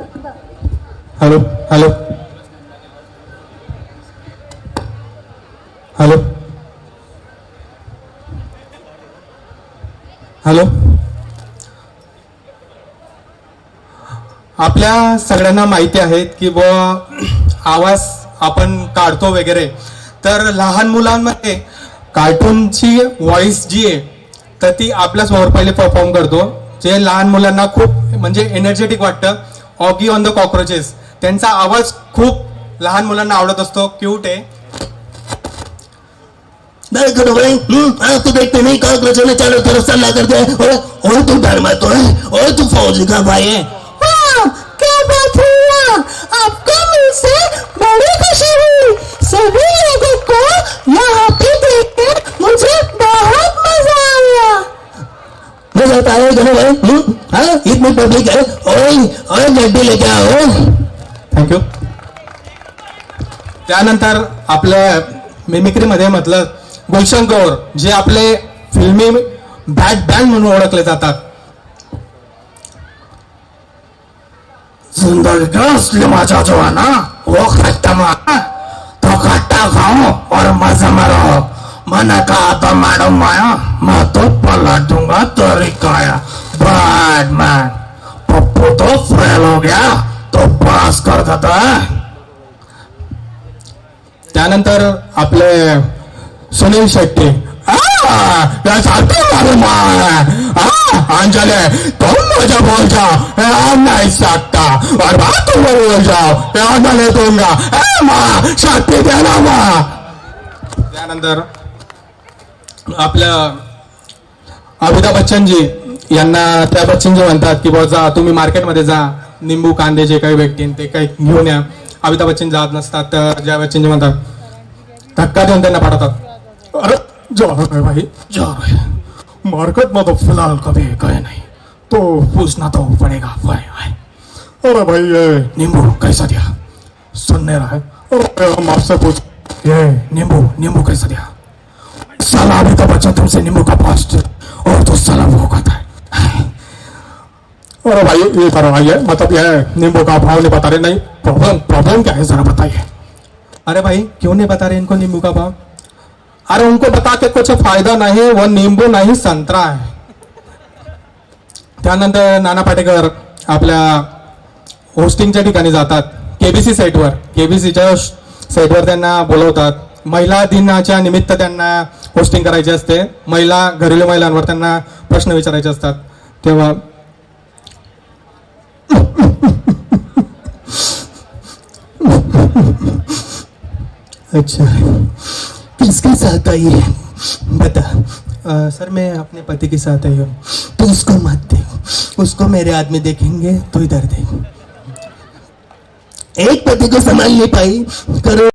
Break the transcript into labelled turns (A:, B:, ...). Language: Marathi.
A: हेलो हेलो हेलो हेलो आपल्या सगळ्यांना माहिती आहे की आवाज आपण काढतो वगैरे, तर लहान मुलांमध्ये कार्टूनची व्हॉइस जी आहे तर ती आपल्यासमोर पहिले परफॉर्म करतो, जे लहान मुलांना खूप म्हणजे एनर्जेटिक वाटतं. ऑगी ऑन द कॉक्रोचेस, त्यांचा आवाज खूप लहान मुलांना आवडत असतो, क्यूट आहे.
B: देखो भाई तू देखते नहीं कॉकरोचों ने चारों तरफ सल्ला करते हैं और तू डरमा तो है और तू फौजी का भाई है.
C: क्या बात है, आपको मुझसे बड़ी खुशी हुई. सभी लोगों को यहाँ पे देखकर मुझे बहुत मजा आया.
B: मजा आता है गनो भाई. हाँ इतनी पब्लिक है. ओए लड्डू लेके आओ.
A: थँक्यू. त्यानंतर आपल्या मिमिक्रीमध्ये म्हटलं गुलशन कौर, जे आपले फिल्मी बॅट बँड म्हणून ओळखले जातात.
B: जिंदगी असली माझा जवाना वो खट्टा मारा तो खट्टा खाओ और मजा मारो. मन का तो मारो माया मैं तो पलट दूंगा तेरी काया. बैटमैन पप्पू तो फेल हो गया तो पास कर देता है.
A: त्यानंतर आपले सुनील शेट्टी, अंजले तुम मुझे बोल जाओ नहीं सकता और बात तुम बोल जाओ नहीं दूंगा. माँ शक्ती देना माँ. त्यानंतर आपल्या अमिताभ बच्चनजी यांना त्या बच्चनजी म्हणतात की बॉ जा तुम्ही मार्केटमध्ये जा, निंबू कांदे जे काही भेटतील ते काही घेऊन या. अमिताभ बच्चन जात नसतात तर ज्या बच्चनजी म्हणतात धक्का देऊन त्यांना पाठवतात. अरे जा रहा है भाई जा रहा है, मार्केट में तो फिलहाल कभी गए नहीं तो पूछना तो पड़ेगा. अरे भाई ये नींबू कैसा दिया, सुन नहीं रहा है. अरे हम आपसे पूछ ये नींबू कैसा दिया. साला अमिताभ बच्चन तुमसे नींबू का पास्ट और तो साला वो खाता है. अरे भाई ये करवाइए, मतलब ये नींबू का भाव नहीं बता रहे. नहीं प्रॉब्लम क्या है जरा बताइए. अरे भाई क्यों नहीं बता रहे इनको नींबू का भाव. अरे उनको बता के कुछ फायदा नहीं, वो नींबू नहीं संतरा है. त्यानंतर नाना पाटेकर आपल्या होस्टिंगच्या ठिकाणी जातात, केबीसी सेटवर. केबीसीच्या सेटवर त्यांना बोलवतात. महिला दिनाच्या निमित्त त्यांना होस्टिंग करायची असते. घरेलू महिलांवर त्यांना प्रश्न विचारायचे असतात. तेव्हा अच्छा
B: किसके साथ आई है
A: बता. सर मैं अपने पति के साथ आई हूँ.
B: तो उसको मत देख, उसको मेरे आदमी देखेंगे तो इधर देख. एक पति को संभाल नहीं पाई करो